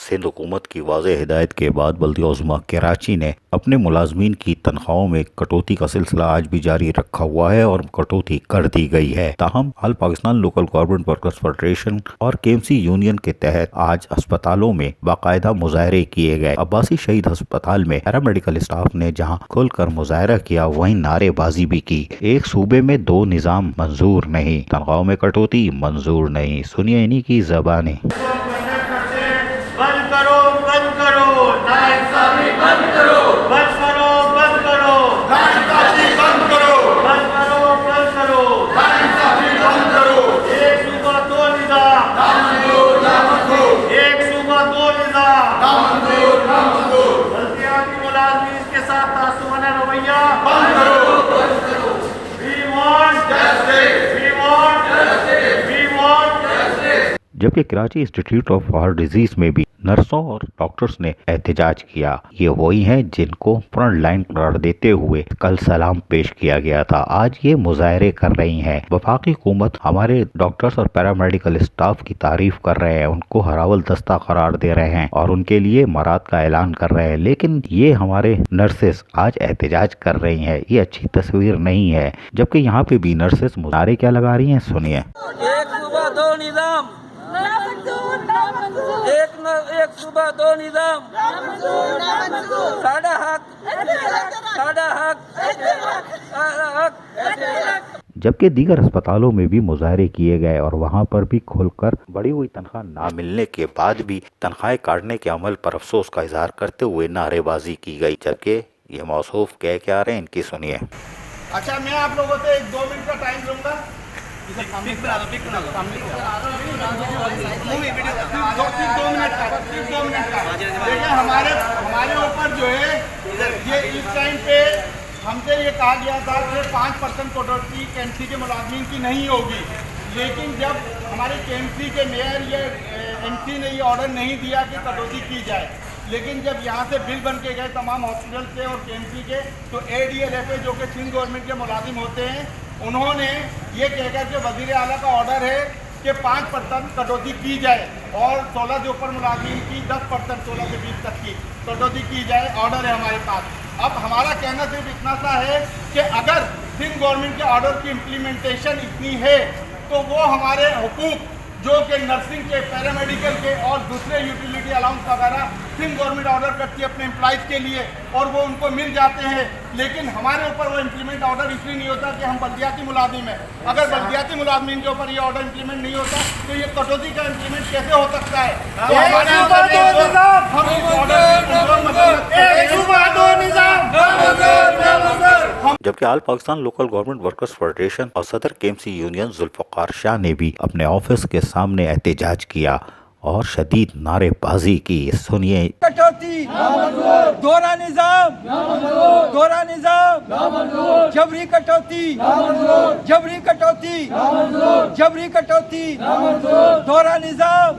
सिंध हुकूमत की वाज़ेह हिदायत के बाद बल्दिया उज़्मा कराची ने अपने मुलाजमीन की तनख्वाहों में कटौती का सिलसिला आज भी जारी रखा हुआ है और कटौती कर दी गई है। ताहम all Pakistan local government workers federation और केएमसी यूनियन के तहत आज अस्पतालों में बाकायदा मुजाहरे किए गए। अब्बासी शहीद अस्पताल में पैरामेडिकल स्टाफ ने जहां खुलकर मुजाहरा किया, वहीं नारेबाजी भी की। एक सूबे में दो निजाम मंजूर नहीं, तनख्वाहों में कटौती मंजूर नहीं। सुनिए इन्हीं की ज़बानी। बंद करो, नाइंसाफी बंद करो, बंद करो, बंद करो, नाइंसाफी बंद करो, बंद करो, बंद करो, नाइंसाफी बंद करो। एक सूबा दो निज़ाम, नामंजूर, नामंजूर। एक सूबा दो निज़ाम, नामंजूर, नामंजूर। बल्दियाती मुलाज़मीन के साथ तासुबाना रवैया बंद करो, बंद करो। We want justice, we want justice, we want justice। जबकि Karachi institute of heart disease में भी नर्सों और डॉक्टर्स ने एहतजाज किया। ये वही हैं जिनको फ्रंट लाइन करार देते हुए कल सलाम पेश किया गया था। आज ये मुजाहरे कर रही हैं। वफाकी हुकूमत हमारे डॉक्टर्स और पैरामेडिकल स्टाफ की तारीफ कर रहे हैं, उनको हरावल दस्ता करार दे रहे हैं और उनके लिए मराद का ऐलान कर रहे हैं। लेकिन ये हमारे नर्सेस आज एहतजाज कर रही हैं, ये अच्छी तस्वीर नहीं है। जबकि यहाँ पे भी नर्सेस मुजाहरे क्या लगा रही हैं, सुनिए। एक सूबा दो निजाम, एक सूबा दो निजाम, साडा हक, साडा हक। जबकि दीगर अस्पतालों में भी मुजाहरे किए गए और वहां पर भी खुलकर बढ़ी हुई तनख्वाह ना मिलने के बाद भी तनख्वाहें काटने के अमल पर अफसोस का इजहार करते हुए नारेबाजी की गई। जबकि ये मौसूफ कह के आ रहे हैं, इनकी सुनिए। अच्छा, मैं आप लोगों से 1-2 मिनट का टाइम लूंगा। सिर्फ 2 मिनट का, सिर्फ 2 मिनट का। देखिए, हमारे ऊपर जो है ये इस टाइम पे हमसे ये कहा गया था कि 5% कटौती केएमसी के मुलाजमीन की नहीं होगी। लेकिन जब हमारे केएमसी के मेयर या एमसी ने ये ऑर्डर नहीं दिया कि कटौती की जाए, लेकिन जब यहाँ से बिल बन के गए तमाम हॉस्पिटल से और केएमसी के, तो ADLFA जो कि सिंध गवर्नमेंट के मुलाजिम होते हैं, उन्होंने ये कहकर के वज़ीर आला का ऑर्डर है कि 5% कटौती की जाए और 16 से ऊपर मुलाजिम की 10%, 16 से 20 तक की कटौती की जाए। ऑर्डर है हमारे पास। अब हमारा कहना सिर्फ इतना सा है कि अगर सिंध गवर्नमेंट के ऑर्डर की इम्प्लीमेंटेशन इतनी है तो वो हमारे हुकूक जो कि नर्सिंग के, पैरामेडिकल के और दूसरे यूटिलिटी अलाउंस वगैरह सिंध गवर्नमेंट ऑर्डर करती है अपने एम्प्लॉइज़ के लिए और वो उनको मिल जाते हैं। लेकिन हमारे ऊपर वो इम्प्लीमेंट ऑर्डर इसलिए नहीं होता कि हम बल्दियाती मुलाजिम हैं। अगर बल्दियाती मुलाजमीन के ऊपर ये ऑर्डर इम्प्लीमेंट नहीं होता तो ये कटौती का इम्प्लीमेंट कैसे हो सकता है? तो हमारे जबकि all Pakistan local government workers federation और सदर केएमसी यूनियन जुल्फ़िकार शाह ने भी अपने ऑफिस के सामने एहतजाज किया और शदीद नारेबाजी की। सुनिए। कटौती, दोहरा निजाम, दोहरा निजाम, जबरी कटौती, जबरी कटौती, जबरी कटौती, दोहरा निजाम,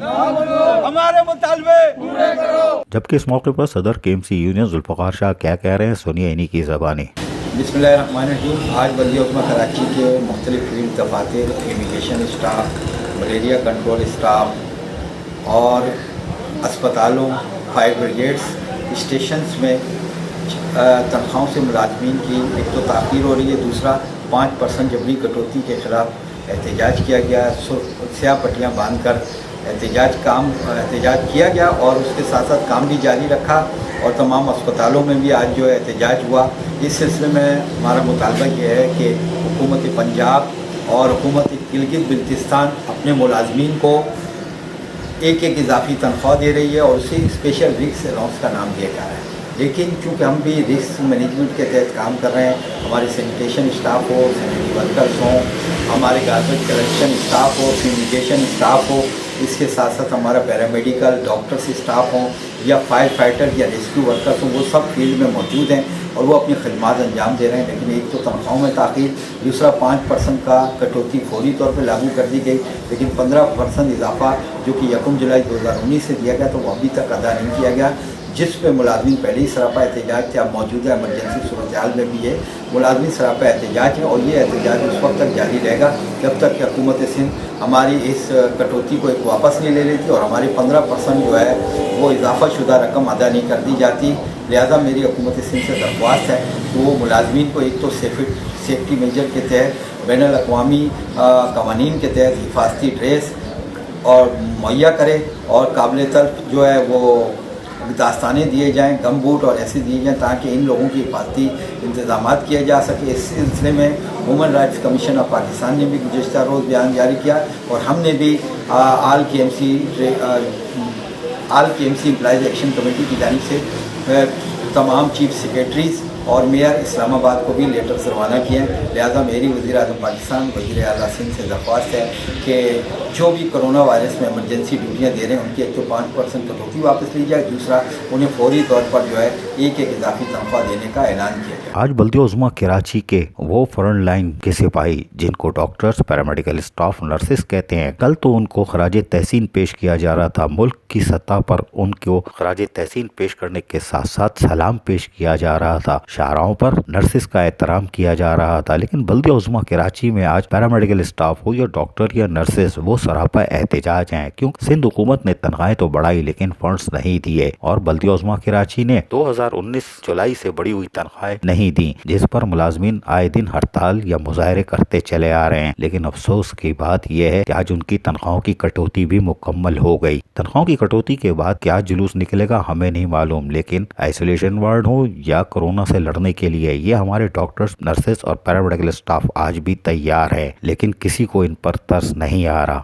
हमारे मुतालबे पूरे करो। जबकि इस मौके पर सदर केएमसी यूनियन जुल्फ़िकार शाह क्या कह रहे हैं, सुनिए इन्हीं की ज़बानी। बिस्मिल्लाहिर्रहमानिर्रहीम। आज बल्दिया उज़्मा कराची के मुख्तलिफ फील्ड दफातर, immigration staff, malaria control staff और अस्पतालों, फायर ब्रिगेड्स, स्टेशंस में तनख्वाहों से मुलाजमीन की एक तो ताख़ीर हो रही है, दूसरा 5% जबरी कटौती के ख़िलाफ़ एहतजाज किया गया। स्याह पट्टियाँ बांध कर एहतजाज किया गया और उसके साथ साथ काम भी जारी रखा और तमाम अस्पतालों में भी आज जो एहतजाज हुआ। इस सिलसिले में हमारा मुतालबा ये है कि हुकूमत पंजाब और हुकूमत गिलगित बिल्तिस्तान अपने मुलाजमीन को एक इजाफी तनख्वाह दे रही है और उसे स्पेशल रिस्क अलाउंस का नाम दिया जा रहा है। लेकिन चूँकि हम भी रिस्क मैनेजमेंट के तहत काम कर रहे हैं, हमारे सैनिटेशन स्टाफ हो, सैनिटरी वर्कर्स हों, हमारे गार्बेज कलेक्शन स्टाफ हो, फ्यूमिगेशन स्टाफ हो, इसके साथ साथ हमारा पैरामेडिकल डॉक्टर्स स्टाफ हों या फायर फाइटर या रेस्क्यू वर्कर्स हों, वो सब फील्ड में मौजूद हैं और वो अपनी खदमात अंजाम दे रहे हैं। लेकिन एक तो तनख्वाहों में ताख़ीर, दूसरा 5% का कटौती फौरी तौर पर लागू कर दी गई, लेकिन 15% इजाफा जो कि 1 जुलाई 2019 से दिया गया तो वो अभी तक अदा नहीं किया गया। जिस पे मुलाजमीन पहले ही सरापा एहतजाज थे, अब मौजूदा इमरजेंसी सूरत हाल में भी है मुलाजमीन सरापा एहतजाज है, और ये एहतजाज उस वक्त तक जारी रहेगा जब तक कि हुकूमत सिंध हमारी इस कटौती को एक वापस नहीं ले लेती और हमारी 15% जो है वो इजाफा शुदा रकम अदा नहीं कर दी जाती। लिहाजा मेरी हुकूमत सिंध से दरख्वास्त है कि वो मुलाजमीन को एक तो सेफ्टी मेजर के तहत बैनुल-अक़वामी क़वानीन के तहत हिफाजती ड्रेस और मुहैया करे और काबिल तर्क जो है वो दास्तानें दिए जाएँ, गम बूट और ऐसे दिए जाएँ ताकि इन लोगों की हिफाजती इंतजाम किए जा सके। इस सिलसिले में human rights commission of Pakistan ने भी गुज़श्ता रोज़ बयान जारी किया और हमने भी all K M C employees action committee की जानिब से तमाम चीफ सेक्रेटरीज़ और मेयर इस्लामाबाद को भी लेटर्स रवाना किए हैं। लिहाजा मेरी वज़ीर-ए-आज़म पाकिस्तान वज़ीर आला सिंध से दरख्वास्त है कि जो भी कोरोना वायरस में इमरजेंसी ड्यूटियाँ दे रहे हैं उनकी एक तो 5% कटौती वापस ली जाए, दूसरा उन्हें फौरी तौर पर जो है एक इजाफी तनख्वाह देने का ऐलान किया जाए। आज बल्दिया उज़्मा कराची के वो फ्रंट लाइन के सिपाही जिनको डॉक्टर्स, पैरामेडिकल स्टाफ, नर्सेस कहते हैं, कल तो उनको खराज तहसीन पेश किया जा रहा था। मुल्क की सतह पर उनको खराज तहसीन पेश करने के साथ साथ सलाम पेश किया जा रहा था, शाहराहों पर नर्सेस का एहतराम किया जा रहा था। लेकिन बल्दिया उज़्मा कराची में आज पैरामेडिकल स्टाफ हो या डॉक्टर या नर्सेस, वो सरापा एहतजाज हैं क्योंकि सिंध हुकूमत ने तनख्वाहें तो बढ़ाई लेकिन फंड्स नहीं दिए और बल्दिया उज़्मा कराची ने 2019 जुलाई से बढ़ी हुई तनख्वाहें नहीं दी, जिस पर मुलाजमीन आए दिन हड़ताल या मुजाहरे करते चले आ रहे हैं। लेकिन अफसोस की बात यह है कि आज उनकी तनख्वाहों की कटौती भी मुकम्मल हो गई। तनख्वाहों की कटौती के बाद क्या जुलूस निकलेगा हमें नहीं मालूम, लेकिन आइसोलेशन वार्ड हो या कोरोना से लड़ने के लिए ये हमारे डॉक्टर्स, नर्सेस और पैरामेडिकल स्टाफ आज भी तैयार है, लेकिन किसी को इन पर तरस नहीं आ रहा।